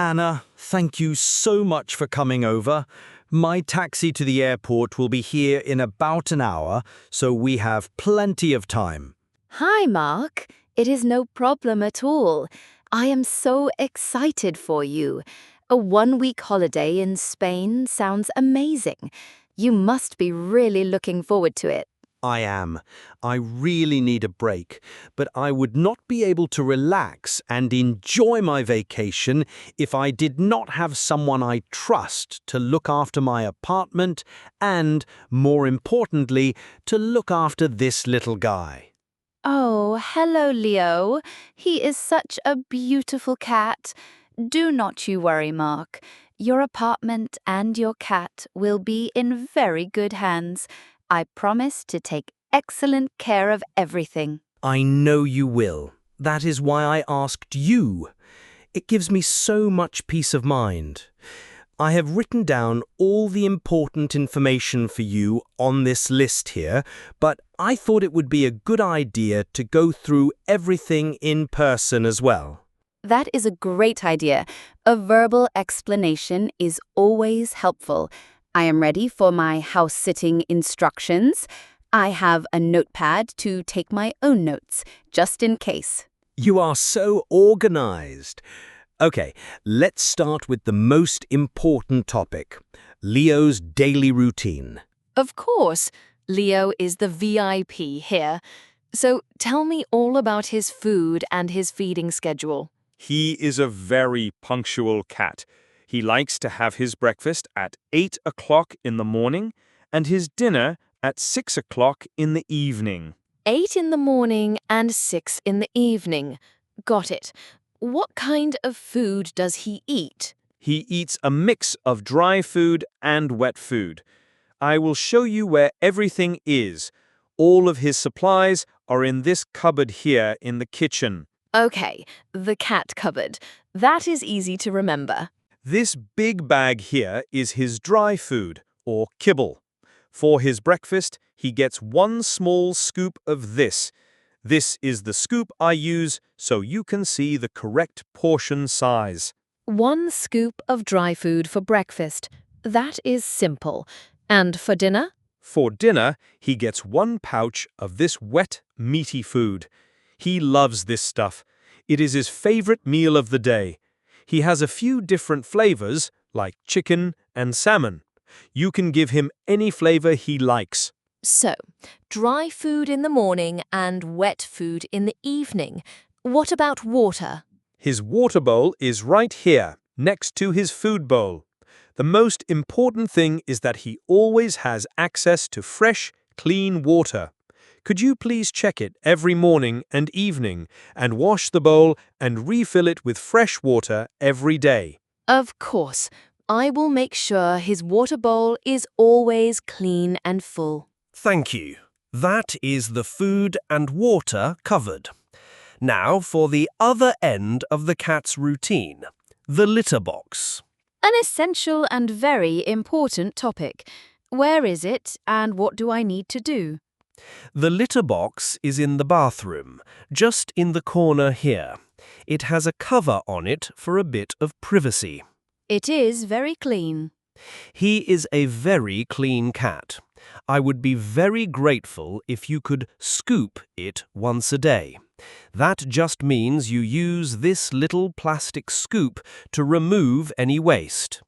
Anna, thank you so much for coming over. My taxi to the airport will be here in about an hour, so we have plenty of time. Hi, Mark. It is no problem at all. I am so excited for you. A one-week holiday in Spain sounds amazing. You must be really looking forward to it. I am. I really need a break, but I would not be able to relax and enjoy my vacation if I did not have someone I trust to look after my apartment and, more importantly, to look after this little guy. Oh, hello, Leo. He is such a beautiful cat. Do not you worry, Mark. Your apartment and your cat will be in very good hands. I promise to take excellent care of everything. I know you will. That is why I asked you. It gives me so much peace of mind. I have written down all the important information for you on this list here, but I thought it would be a good idea to go through everything in person as well. That is a great idea. A verbal explanation is always helpful. I am ready for my house-sitting instructions. I have a notepad to take my own notes, just in case. You are so organized. Okay, let's start with the most important topic, Leo's daily routine. Of course, Leo is the VIP here. So tell me all about his food and his feeding schedule. He is a very punctual cat. He likes to have his breakfast at 8 o'clock in the morning and his dinner at 6 o'clock in the evening. 8 in the morning and 6 in the evening. Got it. What kind of food does he eat? He eats a mix of dry food and wet food. I will show you where everything is. All of his supplies are in this cupboard here in the kitchen. Okay, the cat cupboard. That is easy to remember. This big bag here is his dry food, or kibble. For his breakfast, he gets one small scoop of this. This is the scoop I use so you can see the correct portion size. 1 scoop of dry food for breakfast. That is simple. And for dinner? For dinner, he gets 1 pouch of this wet, meaty food. He loves this stuff. It is his favorite meal of the day. He has a few different flavors, like chicken and salmon. You can give him any flavor he likes. So, dry food in the morning and wet food in the evening. What about water? His water bowl is right here, next to his food bowl. The most important thing is that he always has access to fresh, clean water. Could you please check it every morning and evening and wash the bowl and refill it with fresh water every day? Of course. I will make sure his water bowl is always clean and full. Thank you. That is the food and water covered. Now for the other end of the cat's routine, the litter box. An essential and very important topic. Where is it and what do I need to do? The litter box is in the bathroom, just in the corner here. It has a cover on it for a bit of privacy. It is very clean. He is a very clean cat. I would be very grateful if you could scoop it once a day. That just means you use this little plastic scoop to remove any waste.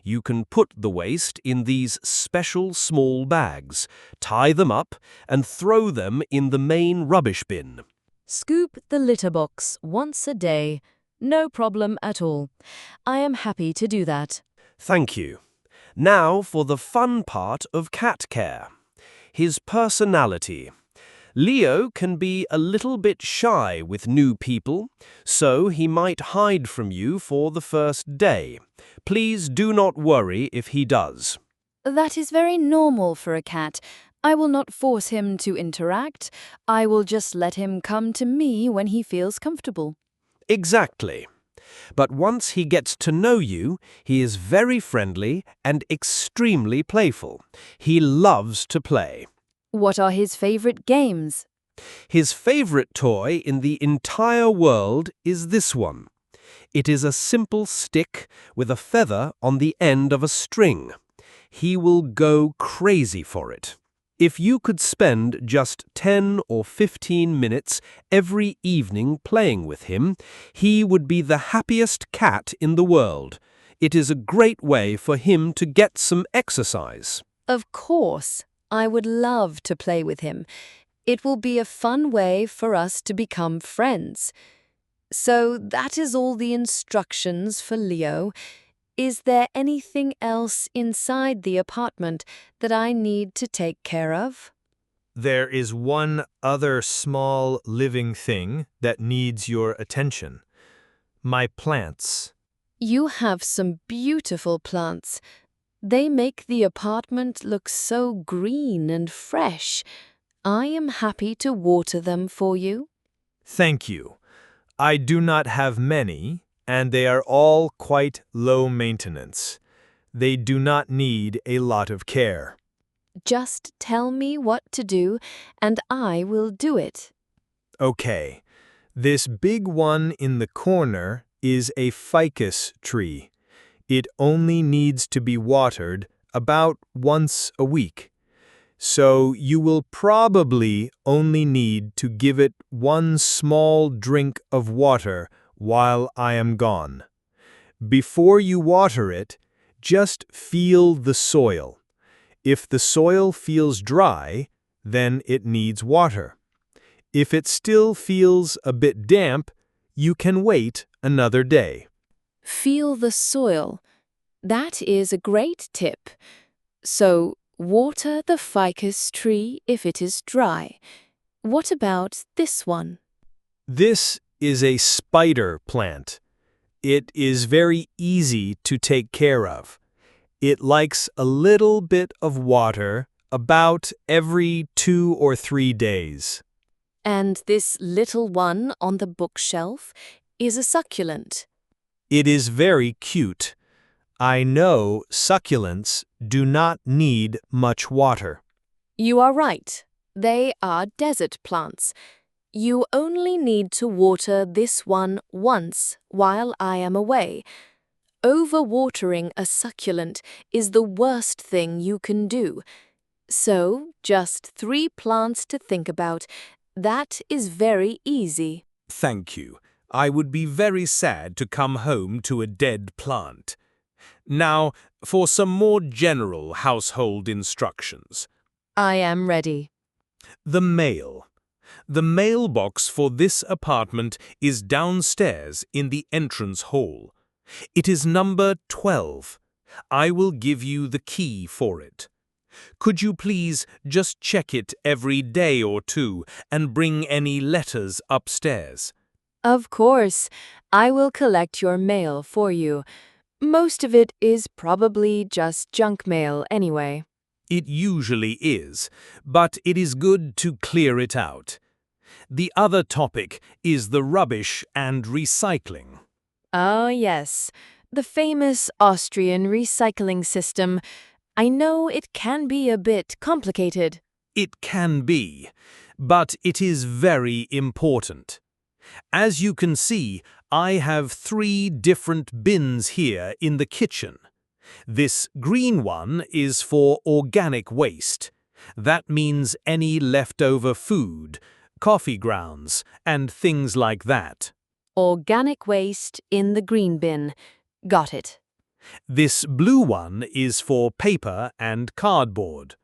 You can put the waste in these special small bags, tie them up, and throw them in the main rubbish bin. Scoop the litter box once a day. No problem at all. I am happy to do that. Thank you. Now for the fun part of cat care. His personality. Leo can be a little bit shy with new people, so he might hide from you for the first day. Please do not worry if he does. That is very normal for a cat. I will not force him to interact. I will just let him come to me when he feels comfortable. Exactly. But once he gets to know you, he is very friendly and extremely playful. He loves to play. What are his favorite games? His favorite toy in the entire world is this one. It is a simple stick with a feather on the end of a string. He will go crazy for it. If you could spend just 10 or 15 minutes every evening playing with him, he would be the happiest cat in the world. It is a great way for him to get some exercise. Of course, I would love to play with him. It will be a fun way for us to become friends. So that is all the instructions for Leo. Is there anything else inside the apartment that I need to take care of? There is one other small living thing that needs your attention. My plants. You have some beautiful plants. They make the apartment look so green and fresh. I am happy to water them for you. Thank you. I do not have many, and they are all quite low maintenance. They do not need a lot of care. Just tell me what to do, and I will do it. Okay, this big one in the corner is a ficus tree. It only needs to be watered about once a week. So you will probably only need to give it one small drink of water while I am gone. Before you water it, just feel the soil. If the soil feels dry, then it needs water. If it still feels a bit damp, you can wait another day. Feel the soil. That is a great tip. So, water the ficus tree if it is dry. What about this one? This is a spider plant. It is very easy to take care of. It likes a little bit of water about every 2 or 3 days. And this little one on the bookshelf is a succulent. It is very cute. I know succulents do not need much water. You are right. They are desert plants. You only need to water this one once while I am away. Overwatering a succulent is the worst thing you can do. So, just 3 plants to think about. That is very easy. Thank you. I would be very sad to come home to a dead plant. Now, for some more general household instructions. I am ready. The mail. The mailbox for this apartment is downstairs in the entrance hall. It is number 12. I will give you the key for it. Could you please just check it every day or two and bring any letters upstairs? Of course, I will collect your mail for you. Most of it is probably just junk mail anyway. It usually is, but it is good to clear it out. The other topic is the rubbish and recycling. Oh, yes, the famous Austrian recycling system. I know it can be a bit complicated. It can be, but it is very important. As you can see, I have 3 different bins here in the kitchen. This green one is for organic waste. That means any leftover food, coffee grounds, and things like that. Organic waste in the green bin. Got it. This blue one is for paper and cardboard.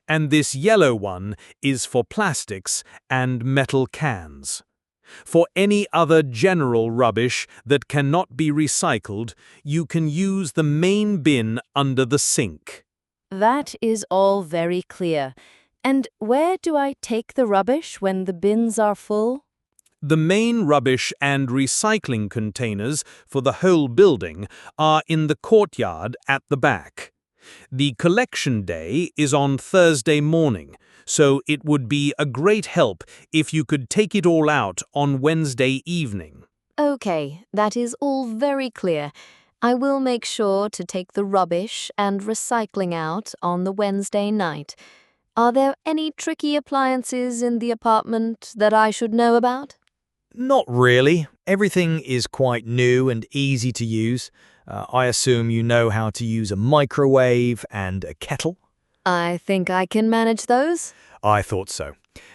And this yellow one is for plastics and metal cans. For any other general rubbish that cannot be recycled, you can use the main bin under the sink. That is all very clear. And where do I take the rubbish when the bins are full? The main rubbish and recycling containers for the whole building are in the courtyard at the back. The collection day is on Thursday morning, so it would be a great help if you could take it all out on Wednesday evening. Okay, that is all very clear. I will make sure to take the rubbish and recycling out on the Wednesday night. Are there any tricky appliances in the apartment that I should know about? Not really. Everything is quite new and easy to use. I assume you know how to use a microwave and a kettle? I think I can manage those. I thought so.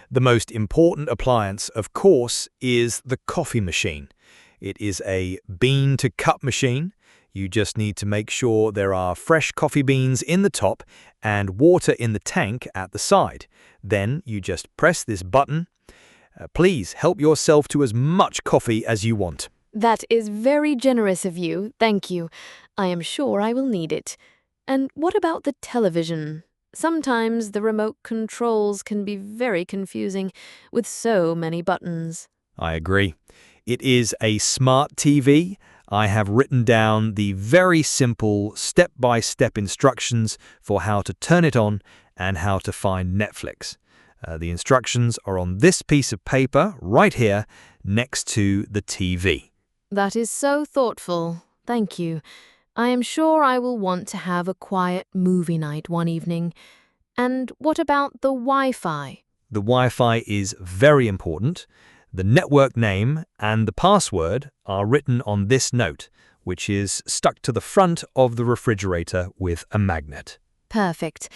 The most important appliance, of course, is the coffee machine. It is a bean-to-cup machine. You just need to make sure there are fresh coffee beans in the top and water in the tank at the side. Then you just press this button. Please help yourself to as much coffee as you want. That is very generous of you, thank you. I am sure I will need it. And what about the television? Sometimes the remote controls can be very confusing with so many buttons. I agree. It is a smart TV. I have written down the very simple step-by-step instructions for how to turn it on and how to find Netflix. The instructions are on this piece of paper right here next to the TV. That is so thoughtful. Thank you. I am sure I will want to have a quiet movie night one evening. And what about the Wi-Fi? The Wi-Fi is very important. The network name and the password are written on this note, which is stuck to the front of the refrigerator with a magnet. Perfect.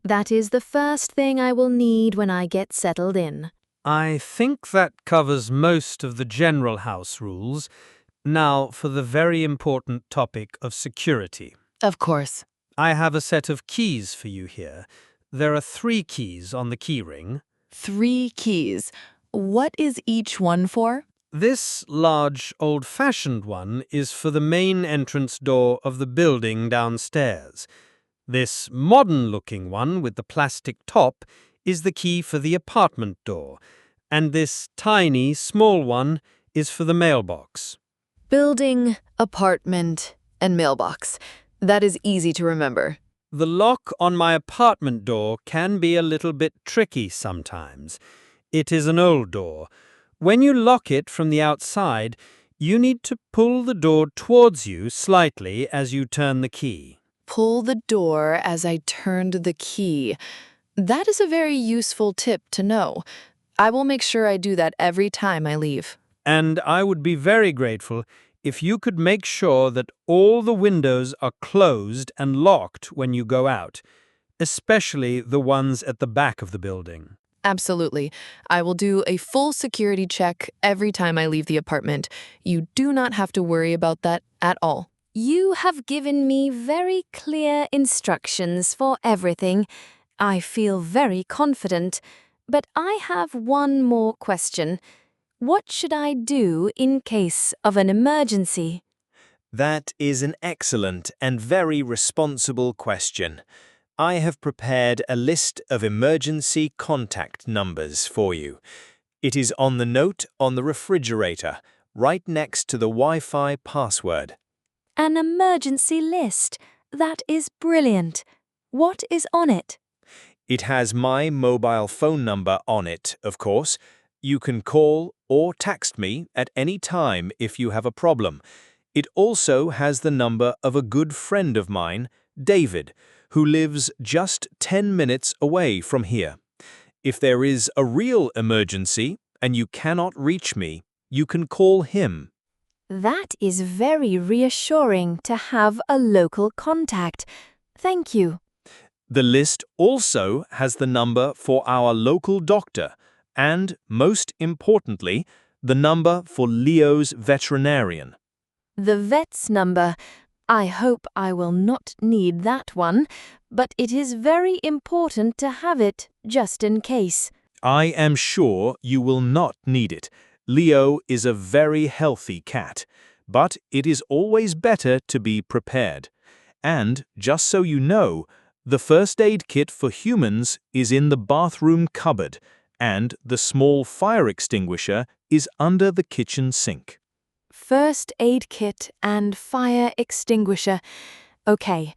That is the first thing I will need when I get settled in. I think that covers most of the general house rules. Now for the very important topic of security. Of course. I have a set of keys for you here. There are 3 keys on the key ring. 3 keys. What is each one for? This large, old-fashioned one is for the main entrance door of the building downstairs. This modern-looking one with the plastic top is the key for the apartment door, and this tiny, small one is for the mailbox. Building, apartment, and mailbox. That is easy to remember. The lock on my apartment door can be a little bit tricky sometimes. It is an old door. When you lock it from the outside, you need to pull the door towards you slightly as you turn the key. Pull the door as I turned the key. That is a very useful tip to know. I will make sure I do that every time I leave. And I would be very grateful if you could make sure that all the windows are closed and locked when you go out, especially the ones at the back of the building. Absolutely. I will do a full security check every time I leave the apartment. You do not have to worry about that at all. You have given me very clear instructions for everything. I feel very confident. But I have one more question. What should I do in case of an emergency? That is an excellent and very responsible question. I have prepared a list of emergency contact numbers for you. It is on the note on the refrigerator, right next to the Wi-Fi password. An emergency list. That is brilliant. What is on it? It has my mobile phone number on it, of course. You can call or text me at any time if you have a problem. It also has the number of a good friend of mine, David, who lives just 10 minutes away from here. If there is a real emergency and you cannot reach me, you can call him. That is very reassuring to have a local contact. Thank you. The list also has the number for our local doctor and, most importantly, the number for Leo's veterinarian. The vet's number. I hope I will not need that one, but it is very important to have it just in case. I am sure you will not need it. Leo is a very healthy cat, but it is always better to be prepared. And, just so you know, the first aid kit for humans is in the bathroom cupboard, and the small fire extinguisher is under the kitchen sink. First aid kit and fire extinguisher. Okay,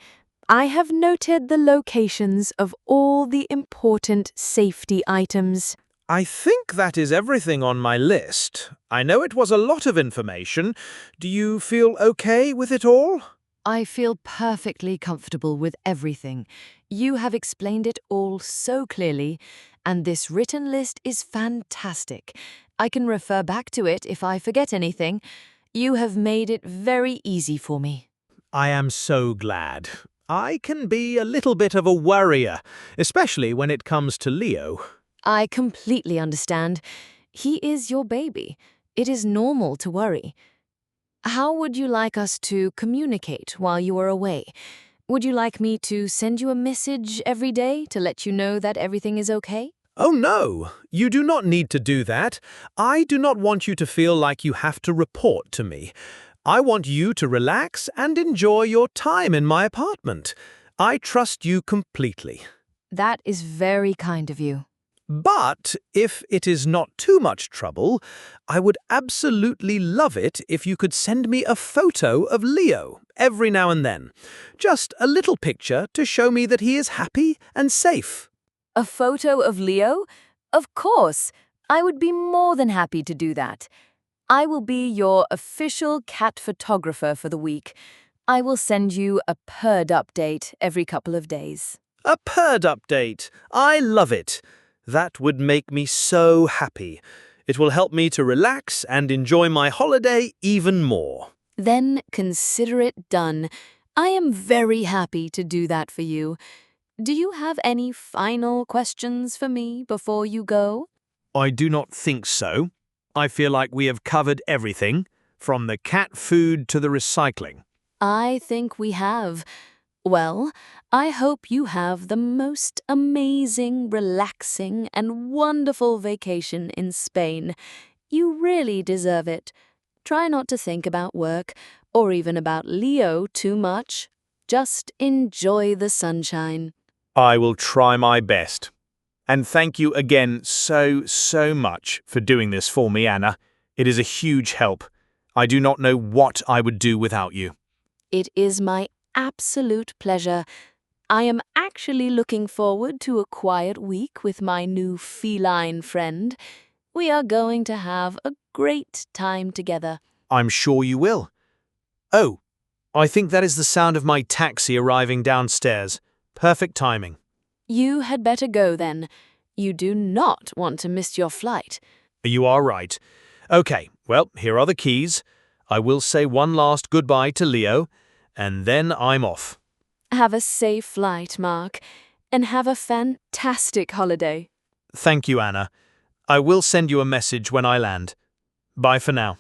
I have noted the locations of all the important safety items. I think that is everything on my list. I know it was a lot of information. Do you feel okay with it all? I feel perfectly comfortable with everything. You have explained it all so clearly, and this written list is fantastic. I can refer back to it if I forget anything. You have made it very easy for me. I am so glad. I can be a little bit of a worrier, especially when it comes to Leo. I completely understand. He is your baby. It is normal to worry. How would you like us to communicate while you are away? Would you like me to send you a message every day to let you know that everything is okay? Oh no, you do not need to do that. I do not want you to feel like you have to report to me. I want you to relax and enjoy your time in my apartment. I trust you completely. That is very kind of you. But if it is not too much trouble, I would absolutely love it if you could send me a photo of Leo every now and then. Just a little picture to show me that he is happy and safe. A photo of Leo? Of course. I would be more than happy to do that. I will be your official cat photographer for the week. I will send you a purred update every couple of days. A purred update. I love it. That would make me so happy. It will help me to relax and enjoy my holiday even more. Then consider it done. I am very happy to do that for you. Do you have any final questions for me before you go? I do not think so. I feel like we have covered everything, from the cat food to the recycling. I think we have. Well, I hope you have the most amazing, relaxing, and wonderful vacation in Spain. You really deserve it. Try not to think about work or even about Leo too much. Just enjoy the sunshine. I will try my best. And thank you again so much for doing this for me, Anna. It is a huge help. I do not know what I would do without you. It is my absolute pleasure. I am actually looking forward to a quiet week with my new feline friend. We are going to have a great time together. I'm sure you will. Oh, I think that is the sound of my taxi arriving downstairs. Perfect timing. You had better go then. You do not want to miss your flight. You are right. Okay, well, here are the keys. I will say one last goodbye to Leo, and then I'm off. Have a safe flight, Mark, and have a fantastic holiday. Thank you, Anna. I will send you a message when I land. Bye for now.